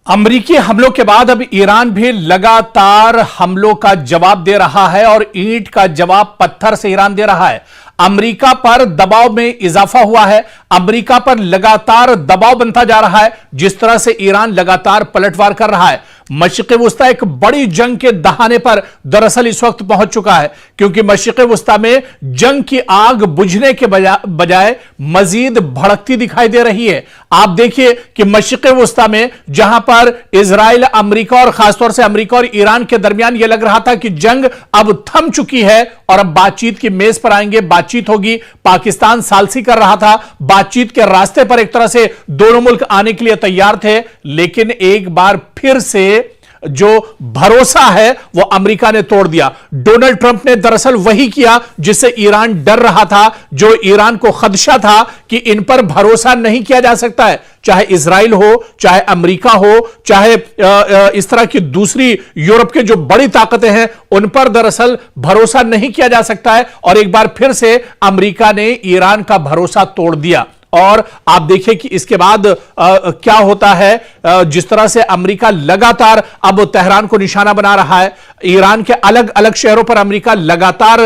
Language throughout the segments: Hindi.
अमेरिकी हमलों के बाद अब ईरान भी लगातार हमलों का जवाब दे रहा है और ईंट का जवाब पत्थर से ईरान दे रहा है। अमेरिका पर दबाव में इजाफा हुआ है। अमेरिका पर लगातार दबाव बनता जा रहा है। जिस तरह से ईरान लगातार पलटवार कर रहा है, मशरिक़ वुस्ता एक बड़ी जंग के दहाने पर दरअसल इस वक्त पहुंच चुका है, क्योंकि मशरिक़ वुस्ता में जंग की आग बुझने के बजाय मजीद भड़कती दिखाई दे रही है। आप देखिए कि मशरिक़ वुस्ता में जहां पर इजराइल, अमेरिका और खासतौर से अमेरिका और ईरान के दरमियान यह लग रहा था कि जंग अब थम चुकी है और अब बातचीत की मेज पर आएंगे, बातचीत होगी। पाकिस्तान सालसी कर रहा था, बातचीत के रास्ते पर एक तरह से दोनों मुल्क आने के लिए तैयार थे, लेकिन एक बार फिर से जो भरोसा है वो अमेरिका ने तोड़ दिया। डोनाल्ड ट्रंप ने दरअसल वही किया जिससे ईरान डर रहा था, जो ईरान को खदशा था कि इन पर भरोसा नहीं किया जा सकता है, चाहे इजराइल हो, चाहे अमेरिका हो, चाहे इस तरह की दूसरी यूरोप के जो बड़ी ताकतें हैं, उन पर दरअसल भरोसा नहीं किया जा सकता है। और एक बार फिर से अमेरिका ने ईरान का भरोसा तोड़ दिया। और आप देखिए कि इसके बाद क्या होता है। जिस तरह से अमेरिका लगातार अब तेहरान को निशाना बना रहा है, ईरान के अलग अलग शहरों पर अमेरिका लगातार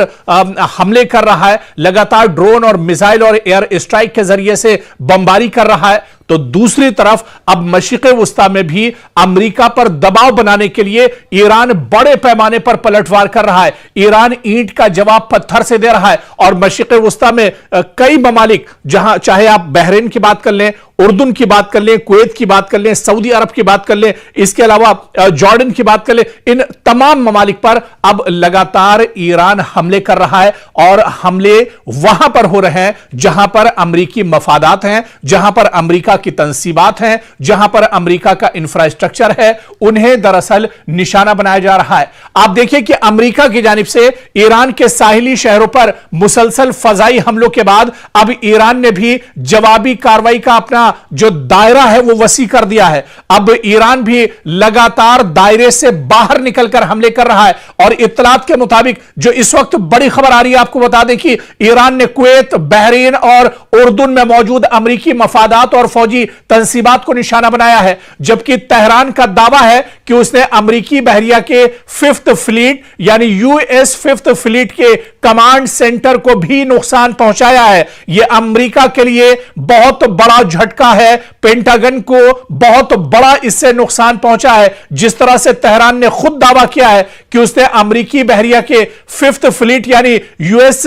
हमले कर रहा है, लगातार ड्रोन और मिसाइल और एयर स्ट्राइक के जरिए से बमबारी कर रहा है, तो दूसरी तरफ अब मशरिक़ वुस्ता में भी अमेरिका पर दबाव बनाने के लिए ईरान बड़े पैमाने पर पलटवार कर रहा है। ईरान ईंट का जवाब पत्थर से दे रहा है और मशरिक़ वुस्ता में कई ममालिक, जहां चाहे आप बहरीन की बात कर लें, उर्दून की बात कर लें, कुवैत की बात कर लें, सऊदी अरब की बात कर लें, इसके अलावा जॉर्डन की बात कर लें, इन तमाम ममालिक पर अब लगातार ईरान हमले कर रहा है। और हमले वहां पर हो रहे हैं जहां पर अमेरिकी मफादात हैं, जहां पर अमेरिका की तंसीबात हैं, जहां पर अमेरिका का इंफ्रास्ट्रक्चर है, उन्हें दरअसल निशाना बनाया जा रहा है। आप देखिए कि अमेरिका की जानिब से ईरान के साहिली शहरों पर मुसलसल फजाई हमलों के बाद अब ईरान ने भी जवाबी कार्रवाई का अपना जो दायरा है वो वसी कर दिया है। अब ईरान भी लगातार दायरे से बाहर निकलकर हमले कर रहा है। और इत्तलात के मुताबिक जो इस वक्त बड़ी खबर आ रही है, आपको बता दें कि ईरान ने कुवैत, बहरीन और उर्दून में मौजूद अमेरिकी मफादात और फौजी तंसीबात को निशाना बनाया है, जबकि तेहरान का दावा है कि उसने अमेरिकी बहरिया के 5th फ्लीट यानी यूएस 5th फ्लीट के कमांड सेंटर को भी नुकसान पहुंचाया है। यह अमेरिका के लिए बहुत बड़ा झटका है, पेंटागन को बहुत बड़ा इससे नुकसान पहुंचा है। जिस तरह से तेहरान ने खुद दावा किया है कि उसने अमेरिकी बहरिया के 5th फ्लीट यानी यूएस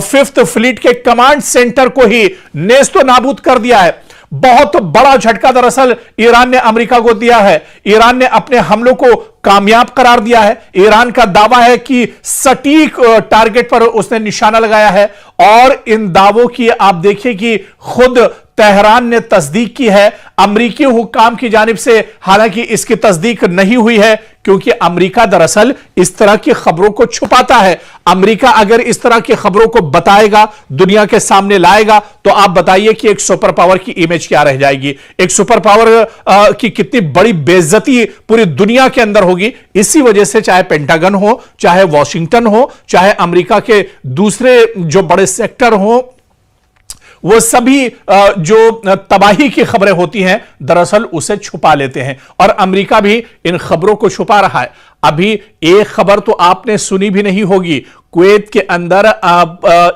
5th फ्लीट के कमांड सेंटर को ही नेस्तो नाबूद कर दिया है। बहुत बड़ा झटका दरअसल ईरान ने अमेरिका को दिया है। ईरान ने अपने हमलों को कामयाब करार दिया है। ईरान का दावा है कि सटीक टारगेट पर उसने निशाना लगाया है। और इन दावों की आप देखिए कि खुद तेहरान ने तस्दीक की है अमेरिकी हुक्काम की जानिब से। हालांकि इसकी तस्दीक नहीं हुई है, क्योंकि अमेरिका दरअसल इस तरह की खबरों को छुपाता है। अमेरिका अगर इस तरह की खबरों को बताएगा, दुनिया के सामने लाएगा, तो आप बताइए कि एक सुपर पावर की इमेज क्या रह जाएगी, एक सुपर पावर की कितनी बड़ी बेइज्जती पूरी दुनिया के अंदर होगी। इसी वजह से चाहे पेंटागन हो, चाहे वॉशिंगटन हो, चाहे अमेरिका के दूसरे जो बड़े सेक्टर हो, वो सभी जो तबाही की खबरें होती हैं दरअसल उसे छुपा लेते हैं। और अमेरिका भी इन खबरों को छुपा रहा है। अभी एक खबर तो आपने सुनी भी नहीं होगी, कुवैत के अंदर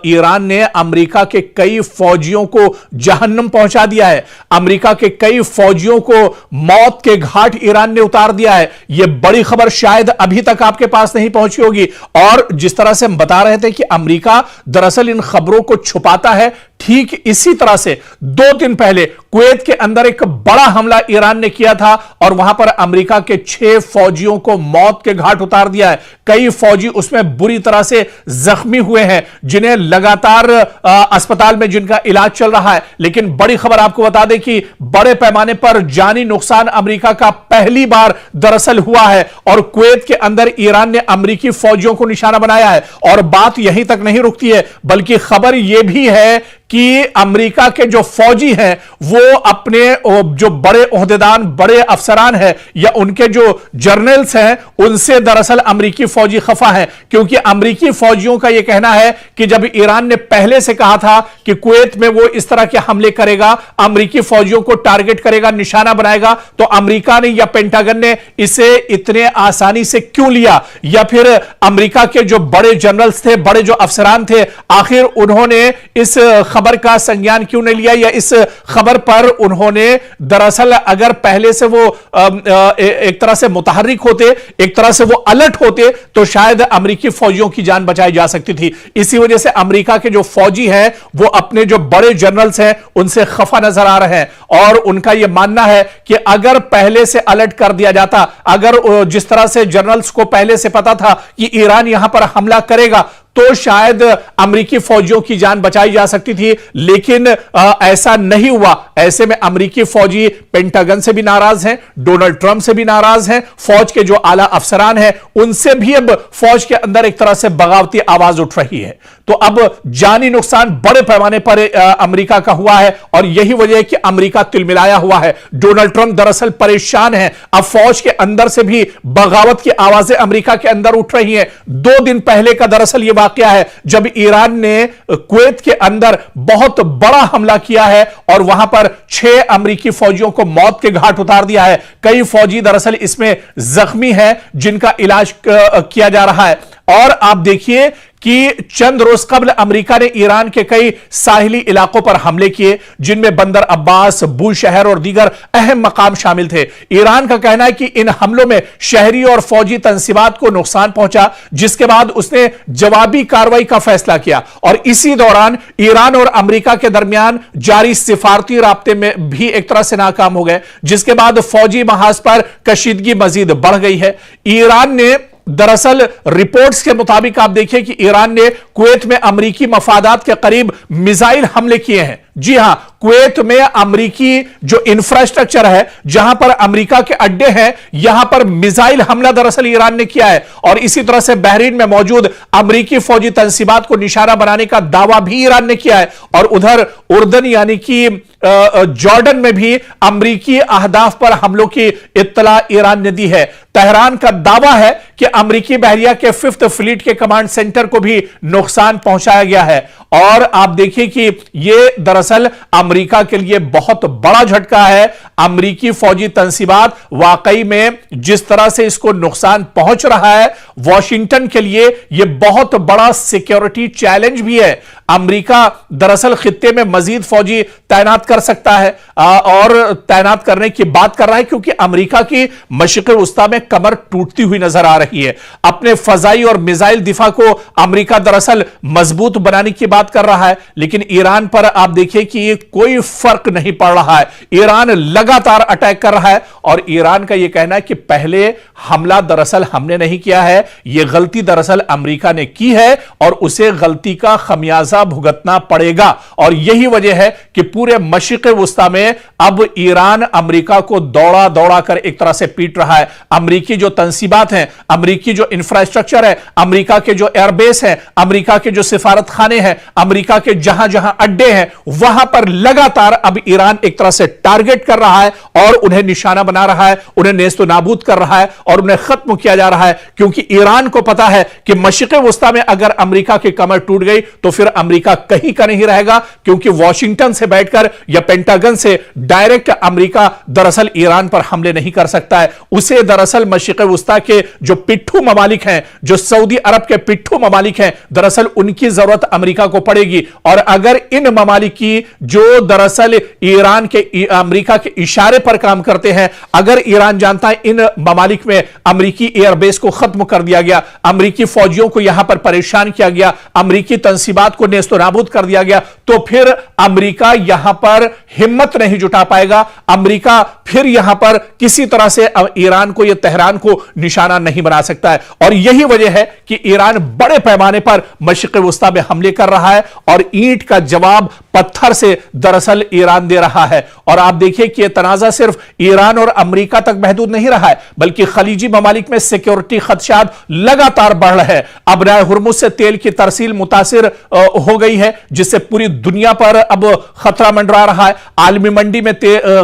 ईरान ने अमेरिका के कई फौजियों को जहन्नम पहुंचा दिया है। अमेरिका के कई फौजियों को मौत के घाट ईरान ने उतार दिया है। यह बड़ी खबर शायद अभी तक आपके पास नहीं पहुंची होगी। और जिस तरह से हम बता रहे थे कि अमेरिका दरअसल इन खबरों को छुपाता है, ठीक इसी तरह से 2 दिन पहले कुवैत के अंदर एक बड़ा हमला ईरान ने किया था और वहां पर अमेरिका के 6 फौजियों को मौत के घाट उतार दिया है। कई फौजी उसमें बुरी तरह से जख्मी हुए हैं, जिन्हें लगातार अस्पताल में जिनका इलाज चल रहा है। लेकिन बड़ी खबर आपको बता दें कि बड़े पैमाने पर जानी नुकसान अमेरिका का पहली बार दरअसल हुआ है। और कुवैत के अंदर ईरान ने अमेरिकी फौजियों को निशाना बनाया है। और बात यहीं तक नहीं रुकती है, बल्कि खबर यह भी है कि अमेरिका के जो फौजी हैं वो अपने जो बड़े ओहदेदार, बड़े अफसरान हैं या उनके जो जर्नल्स हैं उनसे दरअसल अमेरिकी फौजी खफा हैं, क्योंकि अमेरिकी फौजियों का यह कहना है कि जब ईरान ने पहले से कहा था कि कुवैत में वो इस तरह के हमले करेगा, अमेरिकी फौजियों को टारगेट करेगा, निशाना बनाएगा, तो अमेरिका ने या पेंटागन ने इसे इतने आसानी से क्यों लिया, या फिर अमेरिका के जो बड़े जनरल्स थे, बड़े जो अफसरान थे, आखिर उन्होंने इस खबर का संज्ञान क्यों नहीं लिया, या इस खबर पर उन्होंने दरअसल अगर पहले से वो एक तरह से मुतहर्रिक होते, एक तरह से वो अलर्ट होते, तो शायद अमेरिकी फौजियों की जान बचाई जा सकती थी। इसी वजह से अमेरिका के जो फौजी हैं वो अपने जो बड़े जनरल्स हैं उनसे खफा नजर आ रहे हैं, और उनका यह मानना है कि अगर पहले से अलर्ट कर दिया जाता, अगर जिस तरह से जनरल्स को पहले से पता था कि ईरान यहां पर हमला करेगा, तो शायद अमेरिकी फौजियों की जान बचाई जा सकती थी, लेकिन ऐसा नहीं हुआ। ऐसे में अमेरिकी फौजी पेंटागन से भी नाराज हैं, डोनाल्ड ट्रंप से भी नाराज हैं, फौज के जो आला अफसरान हैं उनसे भी अब फौज के अंदर एक तरह से बगावती आवाज उठ रही है। तो अब जानी नुकसान बड़े पैमाने पर अमेरिका का हुआ है, और यही वजह है कि अमेरिका तिलमिलाया हुआ है। डोनाल्ड ट्रंप दरअसल परेशान है। अब फौज के अंदर से भी बगावत की आवाजें अमेरिका के अंदर उठ रही हैं। 2 दिन पहले का दरअसल यह क्या है जब ईरान ने कुवैत के अंदर बहुत बड़ा हमला किया है और वहां पर 6 अमेरिकी फौजियों को मौत के घाट उतार दिया है। कई फौजी दरअसल इसमें जख्मी हैं जिनका इलाज किया जा रहा है। और आप देखिए कि चंद रोज कबल अमेरिका ने ईरान के कई साहिली इलाकों पर हमले किए, जिनमें बंदर अब्बास, बूशहर और दीगर अहम मकाम शामिल थे। ईरान का कहना है कि इन हमलों में शहरी और फौजी तंसीबात को नुकसान पहुंचा, जिसके बाद उसने जवाबी कार्रवाई का फैसला किया। और इसी दौरान ईरान और अमेरिका के दरमियान जारी सिफारती राब्ते में भी एक तरह से नाकाम हो गए, जिसके बाद फौजी महाज पर कशीदगी मजीद बढ़ गई है। ईरान ने दरअसल रिपोर्ट्स के मुताबिक आप देखिए कि ईरान ने कुवैत में अमेरिकी मफादात के करीब मिसाइल हमले किए हैं। जी हां, कुवैत में अमेरिकी जो इंफ्रास्ट्रक्चर है, जहां पर अमेरिका के अड्डे हैं, यहां पर मिसाइल हमला दरअसल ईरान ने किया है। और इसी तरह से बहरीन में मौजूद अमेरिकी फौजी तंसीबात को निशाना बनाने का दावा भी ईरान ने किया है। और उधर उर्दन यानी कि जॉर्डन में भी अमेरिकी अहदाफ पर हमलों की इत्तला ईरान ने दी है। तेहरान का दावा है कि अमेरिकी बहरिया के 5th फ्लीट के कमांड सेंटर को भी नुकसान पहुंचाया गया है। और आप देखिए कि यह दरअसल अमेरिका के लिए बहुत बड़ा झटका है। अमेरिकी फौजी तंसीबात वाकई में जिस तरह से इसको नुकसान पहुंच रहा है, वॉशिंगटन के लिए यह बहुत बड़ा सिक्योरिटी चैलेंज भी है। अमेरिका दरअसल खित्ते में मजीद फौजी तैनात कर सकता है और तैनात करने की बात कर रहा है, क्योंकि अमेरिका की मशरिक़ वस्ता में कमर टूटती हुई नजर आ रही है। अपने फजाई और मिसाइल दिफा को अमेरिका दरअसल मजबूत बनाने की बात कर रहा है, लेकिन ईरान पर आप देखिए कि ये कोई फर्क नहीं पड़ रहा है। ईरान लगातार अटैक कर रहा है, और ईरान का यह कहना है कि पहले हमला दरअसल हमने नहीं किया है, यह गलती दरअसल अमेरिका ने की है और उसे गलती का खमियाजा भुगतना पड़ेगा। और यही वजह है कि पूरे मशरिक़ वस्ता में अब ईरान अमेरिका को दौड़ा दौड़ा कर एक तरह से पीट रहा है। अमेरिकी जो तंसीबात हैं, अमेरिकी जो इंफ्रास्ट्रक्चर है, अमेरिका के जो एयरबेस हैं, अमेरिका के जो सिफारत खाने हैं, अमेरिका के जहां जहां अड्डे हैं, वहां पर लगातार अब ईरान एक तरह से टारगेट कर रहा है और उन्हें निशाना बना रहा है, उन्हें नेस्तो नाबूद कर रहा है और उन्हें खत्म किया जा रहा है। क्योंकि ईरान को पता है कि मशरिक़ वस्ता में अगर अमेरिका की कमर टूट गई तो फिर अमेरिका कहीं का नहीं रहेगा, क्योंकि वॉशिंगटन से बैठकर या पेंटागन से डायरेक्ट अमेरिका दरअसल ईरान पर हमले नहीं कर सकता है। उसे दरअसल मशरिक़ वस्ता के जो पिट्ठू ममालिक हैं, जो सऊदी अरब के पिट्ठू ममालिक हैं, दरअसल उनकी जरूरत अमेरिका को पड़ेगी। और अगर इन ममालिक की जो दरअसल ईरान के अमेरिका के इशारे पर काम करते हैं, अगर ईरान जानता है इन ममालिक में अमेरिकी एयरबेस को खत्म कर दिया गया, अमेरिकी फौजियों को यहां पर परेशान किया गया, अमेरिकी तंसीबात को नेस्तो नाबूद कर दिया गया, तो फिर अमेरिका यहां पर हिम्मत नहीं जुटा पाएगा। अमेरिका फिर यहां पर किसी तरह से ईरान को या तेहरान को निशाना नहीं बना सकता है। और यही वजह है कि ईरान बड़े पैमाने पर मशरिक़ वस्ता में हमले कर रहा है और ईंट का जवाब पत्थर पत्थर से दरअसल ईरान दे रहा है। और आप देखिए कि यह तनाजा सिर्फ ईरान और अमेरिका तक महदूद नहीं रहा है, बल्कि खलीजी ममालिक में सिक्योरिटी खदशात लगातार बढ़ रहे हैं। अब राय हुर्मुज से तेल की तरसील मुतासिर हो गई है, जिससे पूरी दुनिया पर अब खतरा मंडरा रहा है। आलमी मंडी में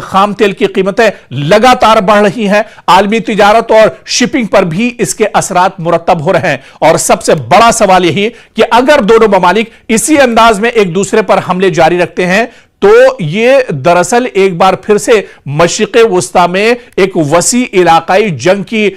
खाम तेल की कीमतें लगातार बढ़ रही हैं। आलमी तिजारत और शिपिंग पर भी इसके असरात मुरतब हो रहे हैं। और सबसे बड़ा सवाल यही कि अगर दोनों ममालिक इसी अंदाज में एक दूसरे पर हमले जारी रखते हैं तो यह दरअसल एक बार फिर से मशरिक़ वुस्ता में एक वसी इलाकाई जंग की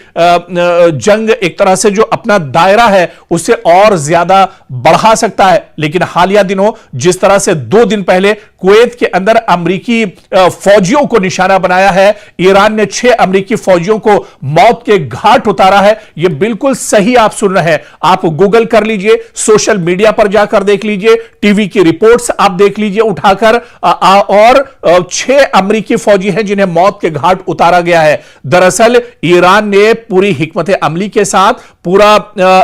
जंग एक तरह से जो अपना दायरा है उसे और ज्यादा बढ़ा सकता है। लेकिन हालिया दिनों जिस तरह से 2 दिन पहले कुवैत के अंदर अमरीकी फौजियों को निशाना बनाया है, ईरान ने 6 अमरीकी फौजियों को मौत के घाट उतारा है, यह बिल्कुल सही आप सुन रहे हैं। आप गूगल कर लीजिए, सोशल मीडिया पर जाकर देख लीजिए, टीवी की रिपोर्ट्स आप देख लीजिए उठाकर, और 6 अमरीकी फौजी हैं जिन्हें मौत के घाट उतारा गया है। दरअसल ईरान ने पूरी हिकमत अमली के साथ पूरा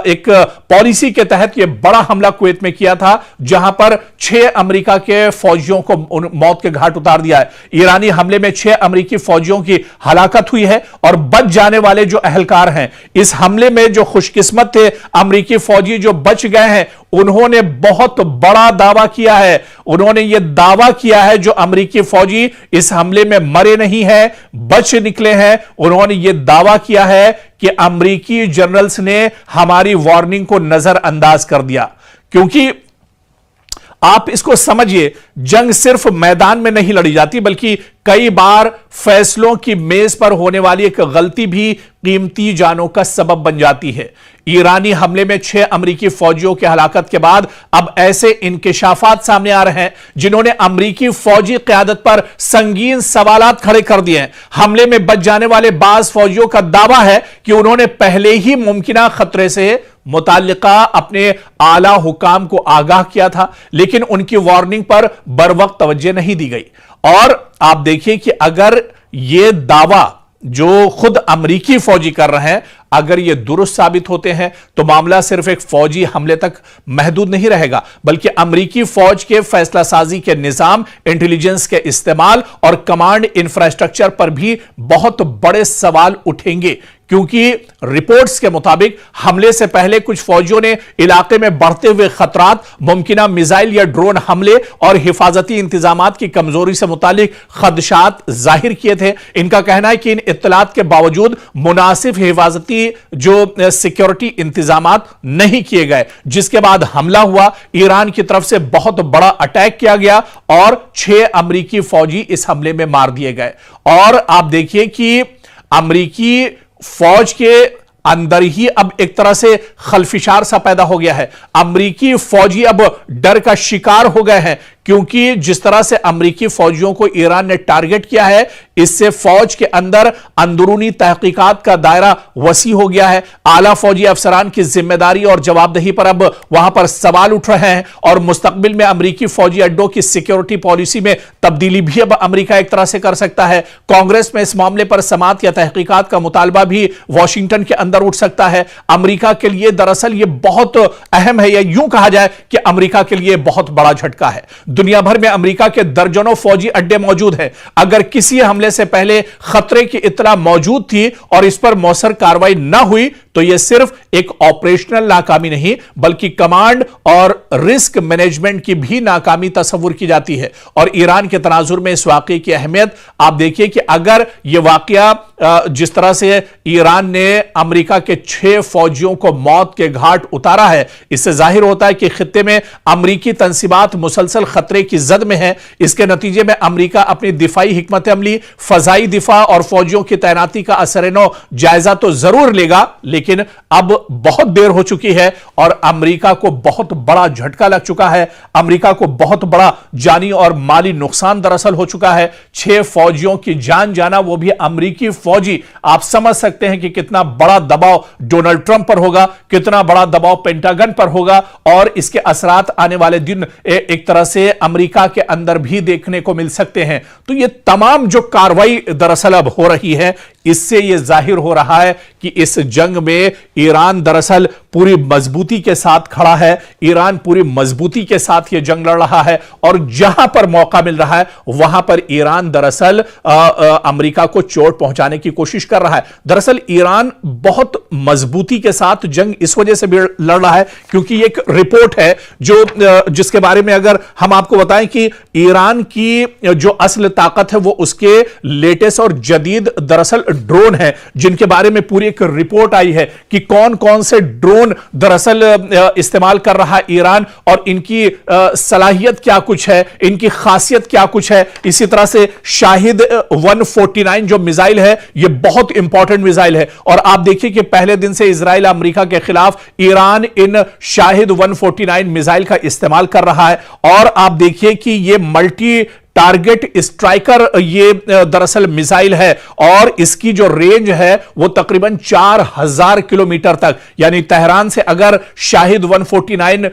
एक पॉलिसी के तहत यह बड़ा हमला कुवैत में किया था, जहां पर 6 अमेरिका के फौजियों को मौत के घाट उतार दिया है। ईरानी हमले में 6 अमेरिकी फौजियों की हलाकत हुई है और बच जाने वाले जो अहलकार हैं, इस हमले में जो खुशकिस्मत थे अमेरिकी फौजी जो बच गए हैं, उन्होंने बहुत बड़ा दावा किया है। उन्होंने यह दावा किया है जो अमेरिकी फौजी इस हमले में मरे नहीं हैं, बच निकले हैं, उन्होंने यह दावा किया है कि अमेरिकी जनरल्स ने हमारी वार्निंग को नजरअंदाज कर दिया। क्योंकि आप इसको समझिए, जंग सिर्फ मैदान में नहीं लड़ी जाती, बल्कि कई बार फैसलों की मेज पर होने वाली एक गलती भी कीमती जानों का सबब बन जाती है। ईरानी हमले में 6 अमरीकी फौजियों की हलाकत के बाद अब ऐसे इंकिशाफात सामने आ रहे हैं जिन्होंने अमरीकी फौजी क़यादत पर संगीन सवालात खड़े कर दिए हैं। हमले में बच जाने वाले बाज फौजियों का दावा है कि उन्होंने पहले ही मुमकिना खतरे से मुताल्लिका अपने आला हुकाम को आगाह किया था, लेकिन उनकी वार्निंग पर बरवक्त तवज्जो नहीं दी गई। और आप देखिए कि अगर यह दावा जो खुद अमरीकी फौजी कर रहे हैं, अगर ये दुरुस्त साबित होते हैं तो मामला सिर्फ एक फौजी हमले तक महदूद नहीं रहेगा, बल्कि अमरीकी फौज के फैसला साजी के निजाम, इंटेलिजेंस के इस्तेमाल और कमांड इंफ्रास्ट्रक्चर पर भी बहुत बड़े सवाल उठेंगे। क्योंकि रिपोर्ट्स के मुताबिक हमले से पहले कुछ फौजियों ने इलाके में बढ़ते हुए खतरात, मुमकिना मिसाइल या ड्रोन हमले और हिफाजती इंतजामात की कमजोरी से मुतालिक खदशात जाहिर किए थे। इनका कहना है कि इन इत्तलात के बावजूद मुनासिब हिफाजती जो सिक्योरिटी इंतजामात नहीं किए गए, जिसके बाद हमला हुआ। ईरान की तरफ से बहुत बड़ा अटैक किया गया और 6 अमरीकी फौजी इस हमले में मार दिए गए। और आप देखिए कि अमरीकी फौज के अंदर ही अब एक तरह से खलफिशार सा पैदा हो गया है। अमरीकी फौजी अब डर का शिकार हो गए हैं, क्योंकि जिस तरह से अमरीकी फौजियों को ईरान ने टारगेट किया है, इससे फौज के अंदर अंदरूनी तहकीकात का दायरा वसी हो गया है। आला फौजी अफसरान की जिम्मेदारी और जवाबदेही पर अब वहां पर सवाल उठ रहे हैं और मुस्तकबिल में अमरीकी फौजी अड्डों की सिक्योरिटी पॉलिसी में तब्दीली भी अब अमरीका एक तरह से कर सकता है। कांग्रेस में इस मामले पर समाअत या तहकीकात का मुतालबा भी वॉशिंगटन के अंदर उठ सकता है। अमरीका के लिए दरअसल यह बहुत अहम है, या यूं कहा जाए कि अमरीका के लिए बहुत बड़ा झटका है। दुनिया भर में अमेरिका के दर्जनों फौजी अड्डे मौजूद हैं। अगर किसी हमले से पहले खतरे की इत्तला मौजूद थी और इस पर मौसर कार्रवाई ना हुई तो यह सिर्फ एक ऑपरेशनल नाकामी नहीं, बल्कि कमांड और रिस्क मैनेजमेंट की भी नाकामी तस्वुर की जाती है। और ईरान के तनाजुर में इस वाकये की अहमियत आप देखिए कि अगर यह वाकया जिस तरह से ईरान ने अमेरिका के 6 फौजियों को मौत के घाट उतारा है, इससे जाहिर होता है कि खित्ते में अमरीकी तंसीबात मुसलसल खतरे की जद में है। इसके नतीजे में अमेरिका अपनी दिफाई हिकमत अमली, फजाई दिफा और फौजियों की तैनाती का असर-ए-नौ जायजा तो जरूर लेगा, लेकिन अब बहुत देर हो चुकी है और अमेरिका को बहुत बड़ा झटका लग चुका है। अमेरिका को बहुत बड़ा जानी और माली नुकसान दरअसल हो चुका है। 6 फौजियों की जान जाना, वो भी अमेरिकी फौजी। आप समझ सकते हैं कि कितना बड़ा दबाव डोनाल्ड ट्रंप पर होगा, कितना बड़ा दबाव पेंटागन पर होगा, और इसके असरात आने वाले दिन एक तरह से अमेरिका के अंदर भी देखने को मिल सकते हैं। तो ये तमाम जो कार्रवाई दरअसल अब हो रही है, इससे यह जाहिर हो रहा है कि इस जंग में ईरान दरअसल पूरी मजबूती के साथ खड़ा है, ईरान पूरी मजबूती के साथ यह जंग लड़ रहा है और जहां पर मौका मिल रहा है वहां पर ईरान दरअसल अमेरिका को चोट पहुंचाने की कोशिश कर रहा है। दरअसल ईरान बहुत मजबूती के साथ जंग इस वजह से भी लड़ रहा है क्योंकि एक रिपोर्ट है जिसके बारे में अगर हम आपको बताएं कि ईरान की जो असल ताकत है वो उसके लेटेस्ट और जदीद दरअसल ड्रोन है, जिनके बारे में पूरी एक रिपोर्ट आई है कि कौन कौन से ड्रोन दरअसल इस्तेमाल कर रहा है ईरान और इनकी सलाहियत क्या कुछ है, इनकी खासियत क्या कुछ है। इसी तरह से शाहिद 149 जो मिसाइल है ये बहुत इंपॉर्टेंट मिसाइल है और आप देखिए कि पहले दिन से इजराइल अमेरिका के खिलाफ ईरान इन शाहिद 149 मिसाइल का इस्तेमाल कर रहा है और आप देखिए कि ये मल्टी टारगेट स्ट्राइकर ये दरअसल मिसाइल है और इसकी जो रेंज है वो तकरीबन 4000 किलोमीटर तक, यानी तेहरान से अगर शाहिद 149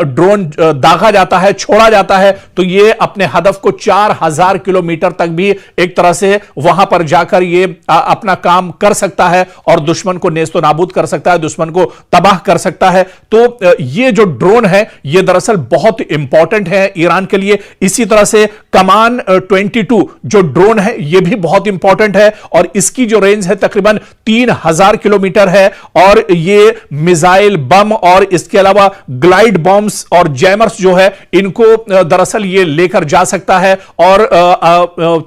ड्रोन दागा जाता है, छोड़ा जाता है तो ये अपने हदफ को 4000 किलोमीटर तक भी एक तरह से वहां पर जाकर ये अपना काम कर सकता है और दुश्मन को नेस्तो नाबूद कर सकता है, दुश्मन को तबाह कर सकता है। तो ये जो ड्रोन है ये दरअसल बहुत इंपॉर्टेंट है ईरान के लिए। इसी तरह से कमान 22 जो ड्रोन है यह भी बहुत इंपॉर्टेंट है और इसकी जो रेंज है तकरीबन 3000 किलोमीटर है और यह मिसाइल बम और इसके अलावा ग्लाइड बॉम्ब्स और जैमर्स जो है इनको दरअसल यह लेकर जा सकता है और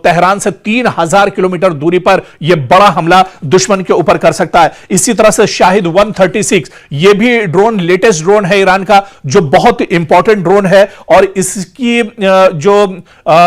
तेहरान से 3000 किलोमीटर दूरी पर यह बड़ा हमला दुश्मन के ऊपर कर सकता है। इसी तरह से शाहिद 136 यह भी ड्रोन लेटेस्ट ड्रोन है ईरान का जो बहुत इंपॉर्टेंट ड्रोन है और इसकी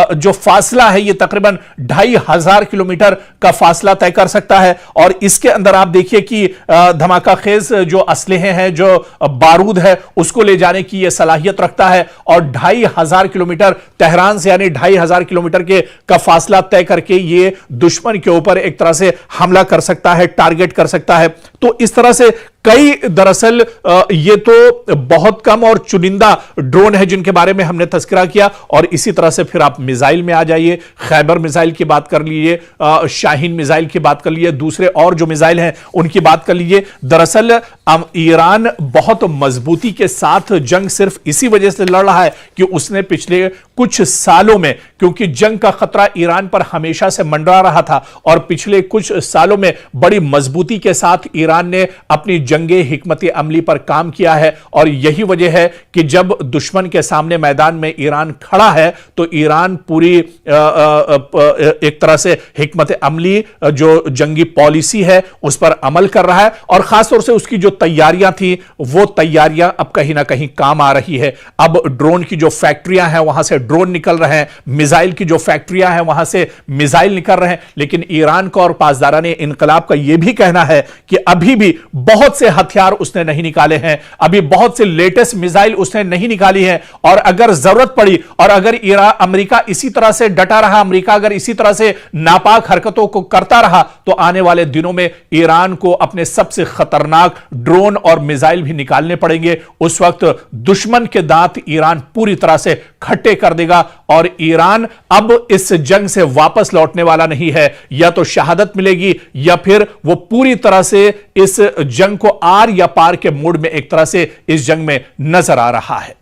जो फासला है ये तकरीबन 2500 किलोमीटर का फासला तय कर सकता है और इसके अंदर आप देखिए कि धमाका खेज जो असलहे हैं, जो बारूद है उसको ले जाने की यह सलाहियत रखता है और 2500 किलोमीटर तेहरान से यानी 2500 किलोमीटर के का फासला तय करके ये दुश्मन के ऊपर एक तरह से हमला कर सकता है, टारगेट कर सकता है। तो इस तरह से कई दरअसल ये तो बहुत कम और चुनिंदा ड्रोन है जिनके बारे में हमने तस्करा किया और इसी तरह से फिर आप मिसाइल में आ जाइए, खैबर मिसाइल की बात कर लीजिए, शाहीन मिसाइल की बात कर लीजिए, दूसरे और जो मिसाइल हैं उनकी बात कर लीजिए। दरअसल ईरान बहुत मजबूती के साथ जंग सिर्फ इसी वजह से लड़ रहा है कि उसने पिछले कुछ सालों में, क्योंकि जंग का खतरा ईरान पर हमेशा से मंडरा रहा था और पिछले कुछ सालों में बड़ी मजबूती के साथ ईरान ने अपनी जंगे हिकमत अमली पर काम किया है और यही वजह है कि जब दुश्मन के सामने मैदान में ईरान खड़ा है तो ईरान पूरी एक तरह से हिकमत अमली जो जंगी पॉलिसी है उस पर अमल कर रहा है और खासतौर से उसकी जो तैयारियां थी वो तैयारियां अब कहीं ना कहीं काम आ रही है। अब ड्रोन की जो फैक्ट्रियां हैं वहां से ड्रोन निकल रहे हैं, मिसाइल की जो फैक्ट्रियां हैं वहां से मिसाइल निकल रहे हैं, लेकिन ईरान का और पासदाराने इनकलाब का यह भी कहना है कि अभी भी बहुत से हथियार उसने नहीं निकाले हैं, अभी बहुत से लेटेस्ट मिसाइल उसने नहीं निकाली है और अगर जरूरत पड़ी और अगर अमेरिका इसी तरह से डटा रहा, अमेरिका अगर इसी तरह से नापाक हरकतों को करता रहा तो आने वाले दिनों में ईरान को अपने सबसे खतरनाक ड्रोन और मिसाइल भी निकालने पड़ेंगे। उस वक्त दुश्मन के दांत ईरान पूरी तरह से खट्टे कर देगा और ईरान अब इस जंग से वापस लौटने वाला नहीं है। या तो शहादत मिलेगी या फिर वो पूरी तरह से इस जंग को आर या पार के मोड में एक तरह से इस जंग में नजर आ रहा है।